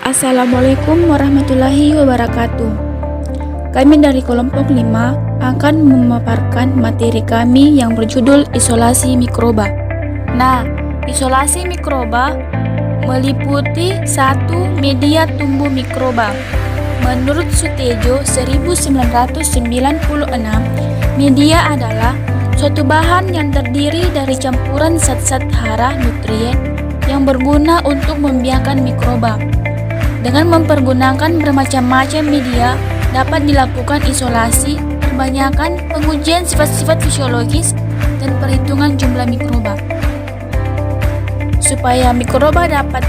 Assalamualaikum warahmatullahi wabarakatuh. Kami dari kelompok 5 akan memaparkan materi kami yang berjudul isolasi mikroba. Nah, isolasi mikroba meliputi 1. Media tumbuh mikroba. Menurut Sutejo 1996, media adalah suatu bahan yang terdiri dari campuran zat-zat hara nutrien yang berguna untuk membiarkan mikroba. Dengan mempergunakan bermacam-macam media, dapat dilakukan isolasi, kebanyakan pengujian sifat-sifat fisiologis, dan perhitungan jumlah mikroba. Supaya mikroba dapat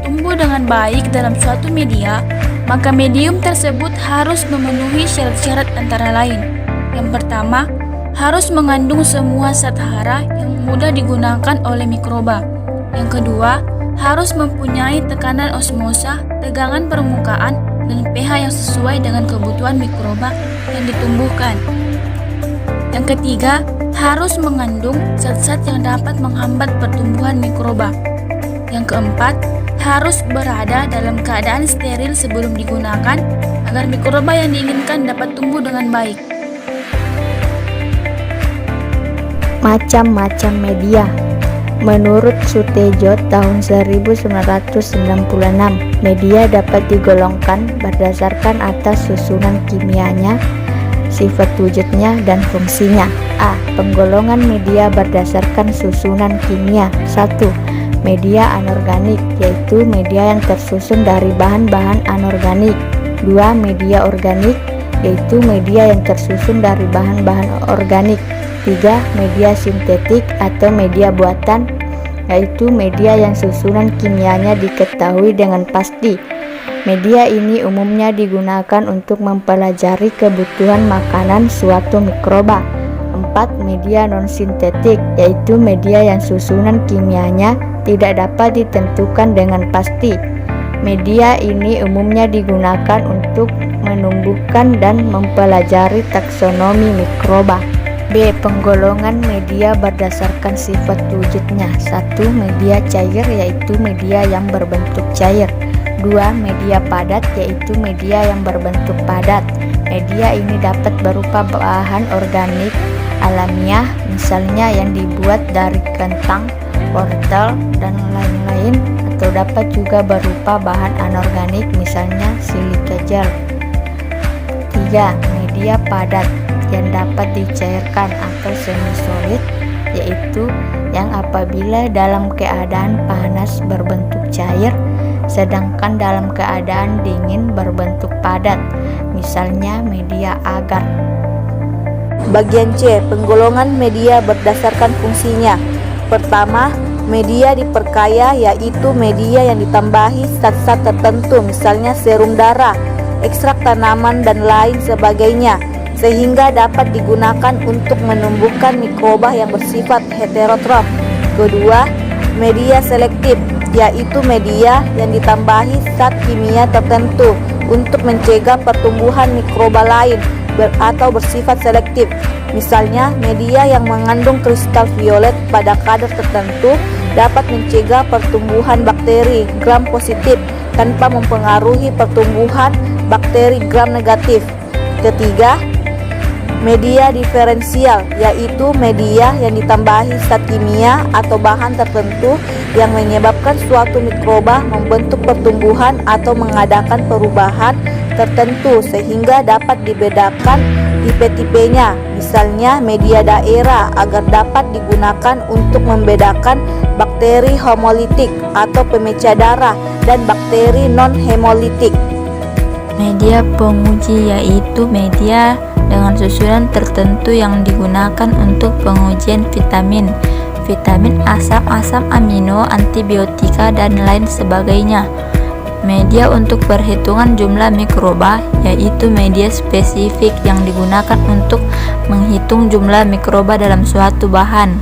tumbuh dengan baik dalam suatu media, maka medium tersebut harus memenuhi syarat-syarat antara lain. Yang pertama, harus mengandung semua zat hara yang mudah digunakan oleh mikroba. Yang kedua, harus mempunyai tekanan osmosa, tegangan permukaan, dan pH yang sesuai dengan kebutuhan mikroba yang ditumbuhkan. Yang ketiga, harus mengandung zat-zat yang dapat menghambat pertumbuhan mikroba. Yang keempat, harus berada dalam keadaan steril sebelum digunakan agar mikroba yang diinginkan dapat tumbuh dengan baik. Macam-macam media. Menurut Sutejo tahun 1996, media dapat digolongkan berdasarkan atas susunan kimianya, sifat wujudnya, dan fungsinya. A. Penggolongan media berdasarkan susunan kimia. 1. Media anorganik, yaitu media yang tersusun dari bahan-bahan anorganik. 2. Media organik, yaitu media yang tersusun dari bahan-bahan organik. 3. Media sintetik atau media buatan, yaitu media yang susunan kimianya diketahui dengan pasti. Media ini umumnya digunakan untuk mempelajari kebutuhan makanan suatu mikroba. 4. Media non-sintetik, yaitu media yang susunan kimianya tidak dapat ditentukan dengan pasti. Media ini umumnya digunakan untuk menumbuhkan dan mempelajari taksonomi mikroba. B. Penggolongan media berdasarkan sifat wujudnya. 1. Media cair, yaitu media yang berbentuk cair. 2. Media padat, yaitu media yang berbentuk padat. Media ini dapat berupa bahan organik alamiah, misalnya yang dibuat dari kentang, wortel, dan lain-lain, atau dapat juga berupa bahan anorganik, misalnya silika gel. 3. Media padat yang dapat dicairkan atau semi solid, yaitu yang apabila dalam keadaan panas berbentuk cair, sedangkan dalam keadaan dingin berbentuk padat, misalnya media agar. Bagian C. Penggolongan media berdasarkan fungsinya. Pertama, media diperkaya, yaitu media yang ditambahi zat-zat tertentu, misalnya serum darah, ekstrak tanaman, dan lain sebagainya, sehingga dapat digunakan untuk menumbuhkan mikroba yang bersifat heterotrof. Kedua, media selektif, yaitu media yang ditambahi zat kimia tertentu untuk mencegah pertumbuhan mikroba lain atau bersifat selektif. Misalnya, media yang mengandung kristal violet pada kadar tertentu dapat mencegah pertumbuhan bakteri gram positif tanpa mempengaruhi pertumbuhan bakteri gram negatif. Ketiga, media diferensial, yaitu media yang ditambahi zat kimia atau bahan tertentu yang menyebabkan suatu mikroba membentuk pertumbuhan atau mengadakan perubahan tertentu sehingga dapat dibedakan tipe-tipenya, misalnya media daerah, agar dapat digunakan untuk membedakan bakteri hemolitik atau pemecah darah dan bakteri non-hemolitik. Media penguji, yaitu media dengan susunan tertentu yang digunakan untuk pengujian vitamin, asam amino, antibiotika, dan lain sebagainya. Media untuk perhitungan jumlah mikroba, yaitu media spesifik yang digunakan untuk menghitung jumlah mikroba dalam suatu bahan.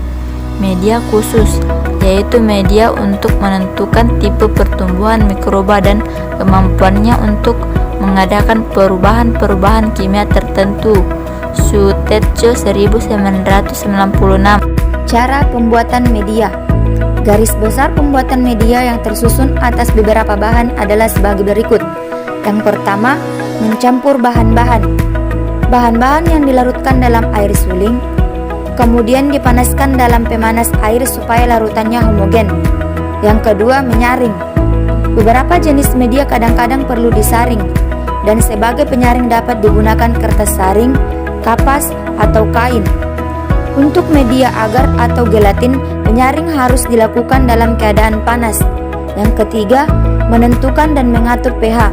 Media khusus, yaitu media untuk menentukan tipe pertumbuhan mikroba dan kemampuannya untuk mengadakan perubahan-perubahan kimia tertentu. Sutejo 1996. Cara pembuatan media. Garis besar pembuatan media yang tersusun atas beberapa bahan adalah sebagai berikut. Yang pertama, mencampur bahan-bahan. Bahan-bahan yang dilarutkan dalam air suling, kemudian dipanaskan dalam pemanas air supaya larutannya homogen. Yang kedua, menyaring. Beberapa jenis media kadang-kadang perlu disaring, dan sebagai penyaring dapat digunakan kertas saring, kapas, atau kain. Untuk media agar atau gelatin, penyaring harus dilakukan dalam keadaan panas. Yang ketiga, menentukan dan mengatur pH.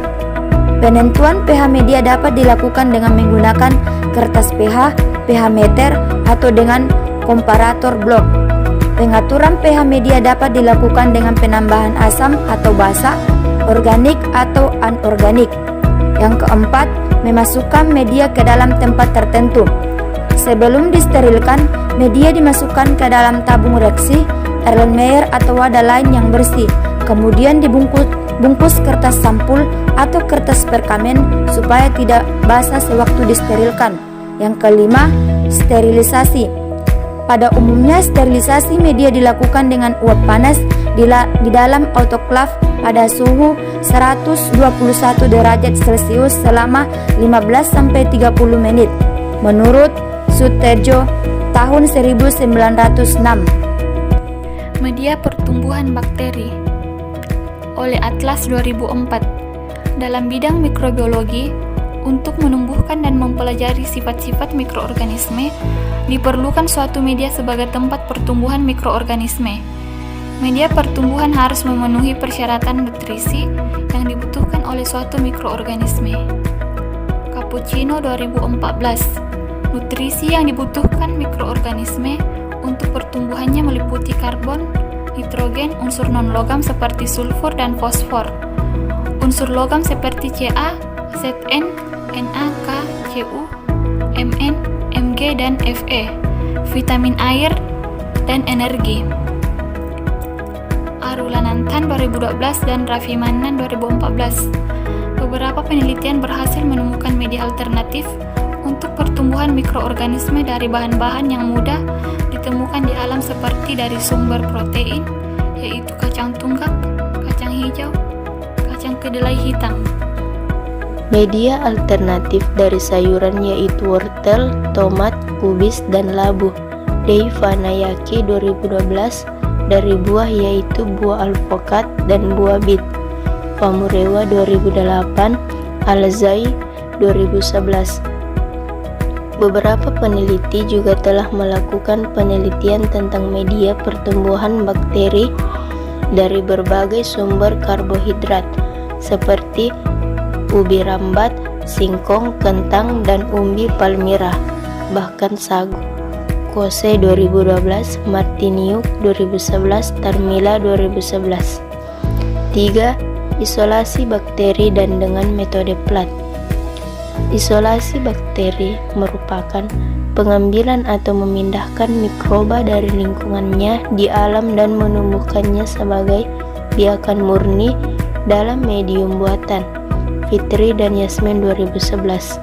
Penentuan pH media dapat dilakukan dengan menggunakan kertas pH, pH meter, atau dengan komparator blok. Pengaturan pH media dapat dilakukan dengan penambahan asam atau basa, organik atau anorganik. Yang keempat, memasukkan media ke dalam tempat tertentu. Sebelum disterilkan, media dimasukkan ke dalam tabung reaksi, Erlenmeyer atau wadah lain yang bersih. Kemudian dibungkus kertas sampul atau kertas perkamen supaya tidak basah sewaktu disterilkan. Yang kelima, sterilisasi. Pada umumnya sterilisasi media dilakukan dengan uap panas di dalam autoklaf pada suhu 121 derajat Celcius selama 15-30 menit. Menurut Sutejo tahun 1906. Media pertumbuhan bakteri oleh Atlas 2004. Dalam bidang mikrobiologi, untuk menumbuhkan dan mempelajari sifat-sifat mikroorganisme, diperlukan suatu media sebagai tempat pertumbuhan mikroorganisme. Media pertumbuhan harus memenuhi persyaratan nutrisi yang dibutuhkan oleh suatu mikroorganisme. Cappuccino 2014. Nutrisi yang dibutuhkan mikroorganisme untuk pertumbuhannya meliputi karbon, nitrogen, unsur non-logam seperti sulfur dan fosfor, unsur logam seperti Ca, Zn, Na, K, Cu, Mn, Mg, dan Fe, vitamin air, dan energi. Arulananthan 2012 dan Raffi Mannan 2014. Beberapa penelitian berhasil menemukan media alternatif untuk pertumbuhan mikroorganisme dari bahan-bahan yang mudah ditemukan di alam seperti dari sumber protein, yaitu kacang tunggak, kacang hijau, kacang kedelai hitam. Media alternatif dari sayuran yaitu wortel, tomat, kubis, dan labu. Dave Vanayaki 2012. Dari buah yaitu buah alpukat dan buah bit. Pamurewa 2008, Alzai 2011. Beberapa peneliti juga telah melakukan penelitian tentang media pertumbuhan bakteri dari berbagai sumber karbohidrat seperti ubi rambat, singkong, kentang, dan umbi palmira, bahkan sagu. Kose 2012, Martiniuk 2011, Tarmila 2011. 3. Isolasi bakteri dan dengan metode plat. Isolasi bakteri merupakan pengambilan atau memindahkan mikroba dari lingkungannya di alam dan menumbuhkannya sebagai biakan murni dalam medium buatan. Fitri dan Yasmin 2011.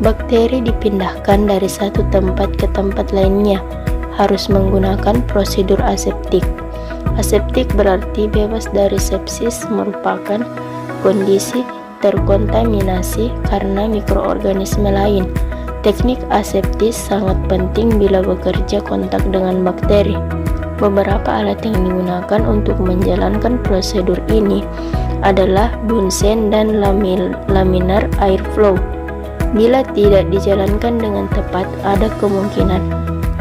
Bakteri dipindahkan dari satu tempat ke tempat lainnya, harus menggunakan prosedur aseptik. Aseptik berarti bebas dari sepsis, merupakan kondisi terkontaminasi karena mikroorganisme lain. Teknik aseptis sangat penting bila bekerja kontak dengan bakteri. Beberapa alat yang digunakan untuk menjalankan prosedur ini adalah Bunsen dan laminar airflow. Bila tidak dijalankan dengan tepat, ada kemungkinan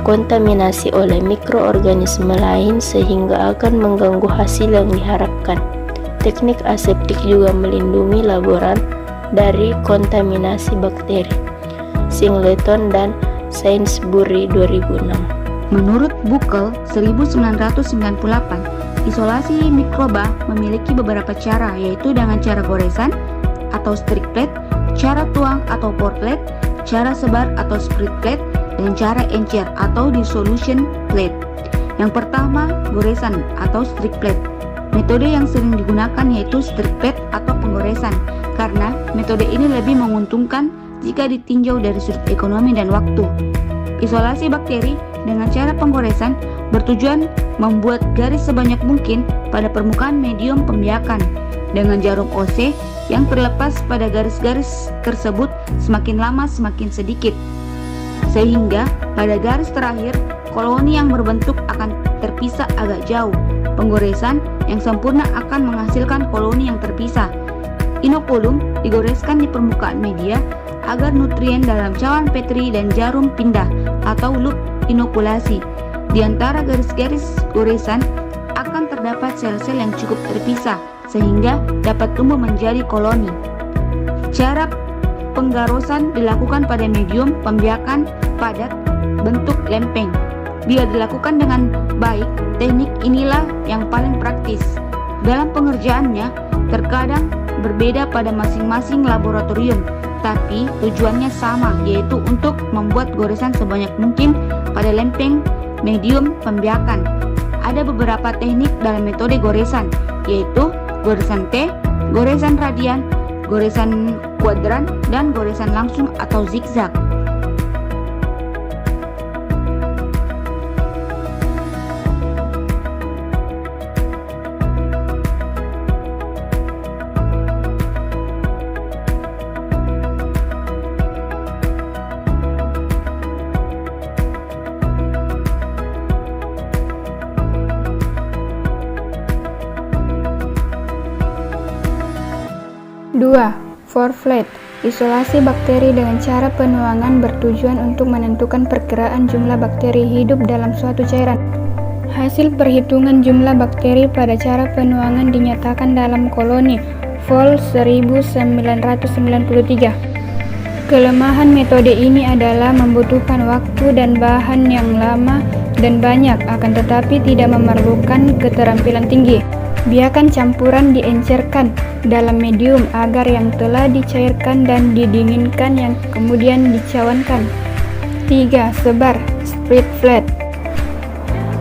kontaminasi oleh mikroorganisme lain sehingga akan mengganggu hasil yang diharapkan. Teknik aseptik juga melindungi laboran dari kontaminasi bakteri. Singleton dan Sainsbury 2006. Menurut Buchel 1998, isolasi mikroba memiliki beberapa cara, yaitu dengan cara goresan atau strict plate, cara tuang atau pour plate, cara sebar atau sprit plate, dan cara encer atau dissolution plate. Yang pertama, goresan atau strict plate. Metode yang sering digunakan yaitu strict plate atau penggoresan, karena metode ini lebih menguntungkan jika ditinjau dari sudut ekonomi dan waktu. Isolasi bakteri dengan cara penggoresan bertujuan membuat garis sebanyak mungkin pada permukaan medium pembiakan dengan jarum OC yang terlepas pada garis-garis tersebut semakin lama semakin sedikit, sehingga pada garis terakhir koloni yang berbentuk akan terpisah agak jauh. Penggoresan yang sempurna akan menghasilkan koloni yang terpisah. Inokulum digoreskan di permukaan media agar nutrien dalam cawan Petri dan jarum pindah atau loop inokulasi. Di antara garis-garis goresan akan terdapat sel-sel yang cukup terpisah sehingga dapat tumbuh menjadi koloni. Cara penggarosan dilakukan pada medium pembiakan padat bentuk lempeng. Bila dilakukan dengan baik, teknik inilah yang paling praktis. Dalam pengerjaannya, terkadang berbeda pada masing-masing laboratorium, tapi tujuannya sama, yaitu untuk membuat goresan sebanyak mungkin pada lempeng medium pembiakan. Ada beberapa teknik dalam metode goresan, yaitu goresan T, goresan radian, goresan kuadran, dan goresan langsung atau zigzag. Dua, Forflate. Isolasi bakteri dengan cara penuangan bertujuan untuk menentukan perkiraan jumlah bakteri hidup dalam suatu cairan. Hasil perhitungan jumlah bakteri pada cara penuangan dinyatakan dalam koloni Vol 1993. Kelemahan metode ini adalah membutuhkan waktu dan bahan yang lama dan banyak, akan tetapi tidak memerlukan keterampilan tinggi. Biarkan campuran diencerkan dalam medium agar yang telah dicairkan dan didinginkan yang kemudian dicawankan. 3. Sebar spread flat.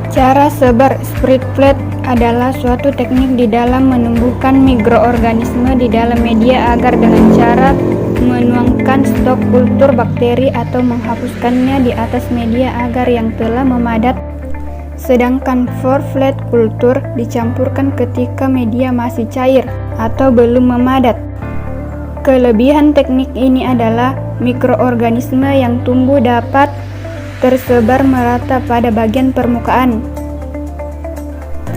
Cara sebar spread flat adalah suatu teknik di dalam menumbuhkan mikroorganisme di dalam media agar dengan cara menuangkan stok kultur bakteri atau menghapuskannya di atas media agar yang telah memadat. Sedangkan forflate kultur dicampurkan ketika media masih cair atau belum memadat. Kelebihan teknik ini adalah mikroorganisme yang tumbuh dapat tersebar merata pada bagian permukaan.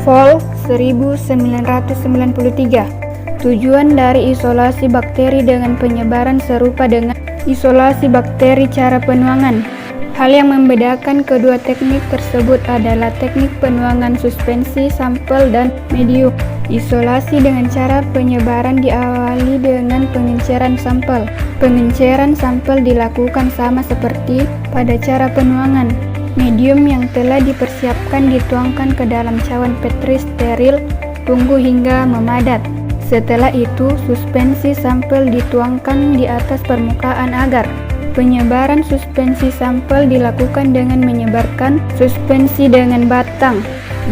Vol 1993. Tujuan dari isolasi bakteri dengan penyebaran serupa dengan isolasi bakteri cara penuangan. Hal yang membedakan kedua teknik tersebut adalah teknik penuangan suspensi sampel dan medium. Isolasi dengan cara penyebaran diawali dengan pengenceran sampel. Pengenceran sampel dilakukan sama seperti pada cara penuangan. Medium yang telah dipersiapkan dituangkan ke dalam cawan Petri steril, tunggu hingga memadat. Setelah itu, suspensi sampel dituangkan di atas permukaan agar penyebaran suspensi sampel dilakukan dengan menyebarkan suspensi dengan batang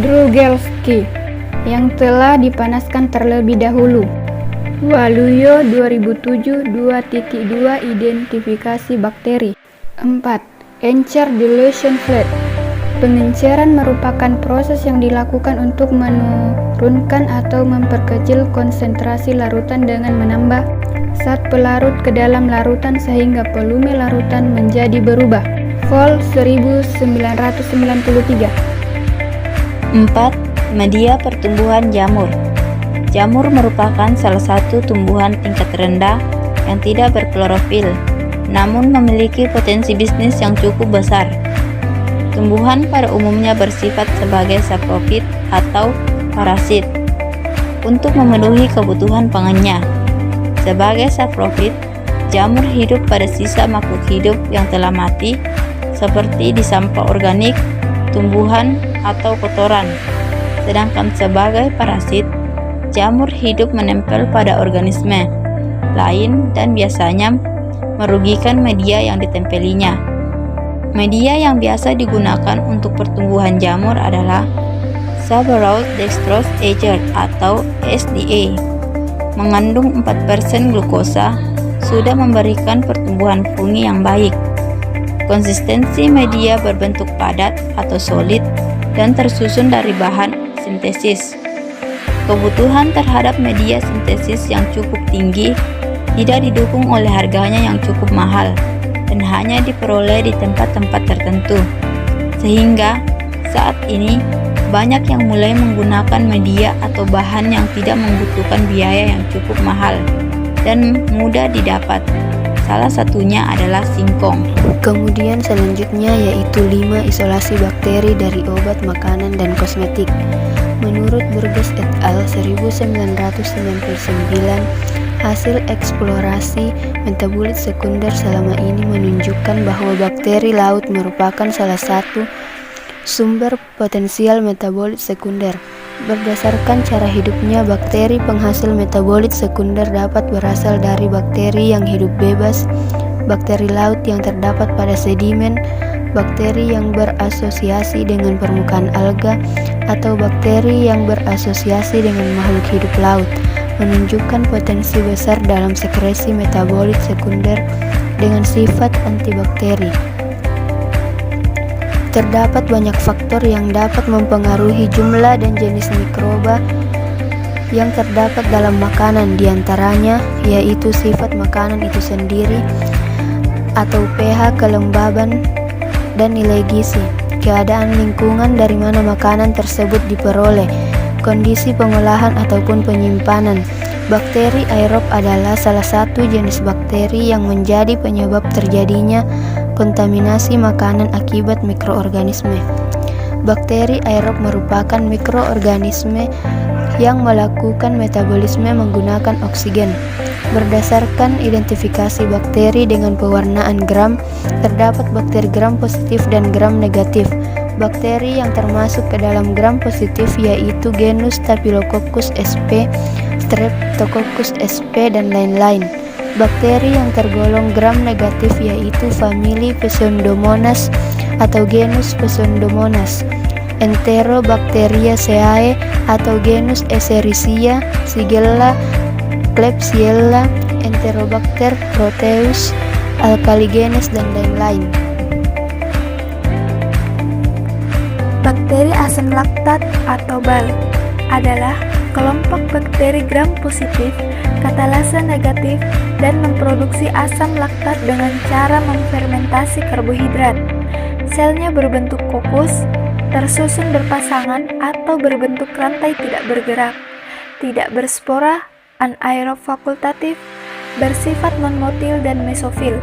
Drugelski yang telah dipanaskan terlebih dahulu. Waluyo 2007 2.2 Identifikasi bakteri. 4. Encer dilution flat. Pengenceran merupakan proses yang dilakukan untuk menurunkan atau memperkecil konsentrasi larutan dengan menambah zat pelarut ke dalam larutan sehingga volume larutan menjadi berubah. Vol 1993. 4. Media pertumbuhan jamur. Jamur merupakan salah satu tumbuhan tingkat rendah yang tidak berklorofil, namun memiliki potensi bisnis yang cukup besar. Tumbuhan pada umumnya bersifat sebagai saprofit atau parasit untuk memenuhi kebutuhan pangannya. Sebagai saprofit, jamur hidup pada sisa makhluk hidup yang telah mati, seperti di sampah organik, tumbuhan, atau kotoran. Sedangkan sebagai parasit, jamur hidup menempel pada organisme lain dan biasanya merugikan media yang ditempelinya. Media yang biasa digunakan untuk pertumbuhan jamur adalah Suberoid Dextrose Agar atau SDA. Mengandung 4% glukosa, sudah memberikan pertumbuhan fungi yang baik. Konsistensi media berbentuk padat atau solid dan tersusun dari bahan sintesis. Kebutuhan terhadap media sintesis yang cukup tinggi tidak didukung oleh harganya yang cukup mahal dan hanya diperoleh di tempat-tempat tertentu. Sehingga saat ini banyak yang mulai menggunakan media atau bahan yang tidak membutuhkan biaya yang cukup mahal dan mudah didapat. Salah satunya adalah singkong. Kemudian selanjutnya yaitu 5 isolasi bakteri dari obat, makanan, dan kosmetik. Menurut Burgess et al. 1999, hasil eksplorasi metabolit sekunder selama ini menunjukkan bahwa bakteri laut merupakan salah satu sumber potensial metabolit sekunder. Berdasarkan cara hidupnya, bakteri penghasil metabolit sekunder dapat berasal dari bakteri yang hidup bebas, bakteri laut yang terdapat pada sedimen, bakteri yang berasosiasi dengan permukaan alga, atau bakteri yang berasosiasi dengan makhluk hidup laut, menunjukkan potensi besar dalam sekresi metabolit sekunder dengan sifat antibakteri. Terdapat banyak faktor yang dapat mempengaruhi jumlah dan jenis mikroba yang terdapat dalam makanan, diantaranya yaitu sifat makanan itu sendiri atau pH, kelembaban, dan nilai gizi, keadaan lingkungan dari mana makanan tersebut diperoleh, kondisi pengolahan ataupun penyimpanan. Bakteri aerob adalah salah satu jenis bakteri yang menjadi penyebab terjadinya kontaminasi makanan akibat mikroorganisme. Bakteri aerob merupakan mikroorganisme yang melakukan metabolisme menggunakan oksigen. Berdasarkan identifikasi bakteri dengan pewarnaan gram, terdapat bakteri gram positif dan gram negatif. Bakteri yang termasuk ke dalam gram positif yaitu genus Staphylococcus sp, Streptococcus sp, dan lain-lain. Bakteri yang tergolong gram negatif yaitu famili Pseudomonas atau genus Pseudomonas, Enterobacteriaceae atau genus Escherichia, Shigella, Klebsiella, Enterobacter, Proteus, Alkaligenes, dan lain-lain. Bakteri asam laktat atau BAL adalah kelompok bakteri gram positif, katalase negatif, dan memproduksi asam laktat dengan cara memfermentasi karbohidrat. Selnya berbentuk kokus, tersusun berpasangan atau berbentuk rantai tidak bergerak, tidak berspora, anaerob fakultatif, bersifat non-motil dan mesofil.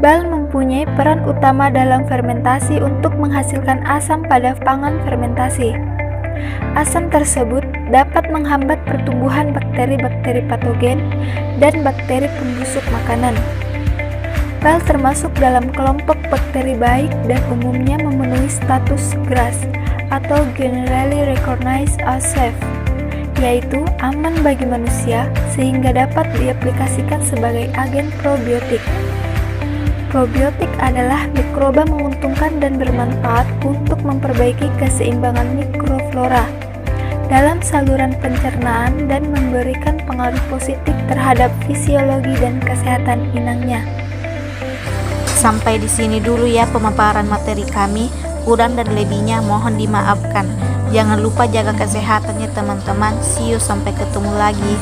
BAL mempunyai peran utama dalam fermentasi untuk menghasilkan asam pada pangan fermentasi. Asam tersebut dapat menghambat pertumbuhan bakteri-bakteri patogen dan bakteri pembusuk makanan. BAL termasuk dalam kelompok bakteri baik dan umumnya memenuhi status GRAS atau Generally Recognized as Safe, yaitu aman bagi manusia sehingga dapat diaplikasikan sebagai agen probiotik. Probiotik adalah mikroba menguntungkan dan bermanfaat untuk memperbaiki keseimbangan mikroflora dalam saluran pencernaan dan memberikan pengaruh positif terhadap fisiologi dan kesehatan inangnya. Sampai di sini dulu ya pemaparan materi kami. Kurang dan lebihnya mohon dimaafkan. Jangan lupa jaga kesehatannya teman-teman. See you, sampai ketemu lagi.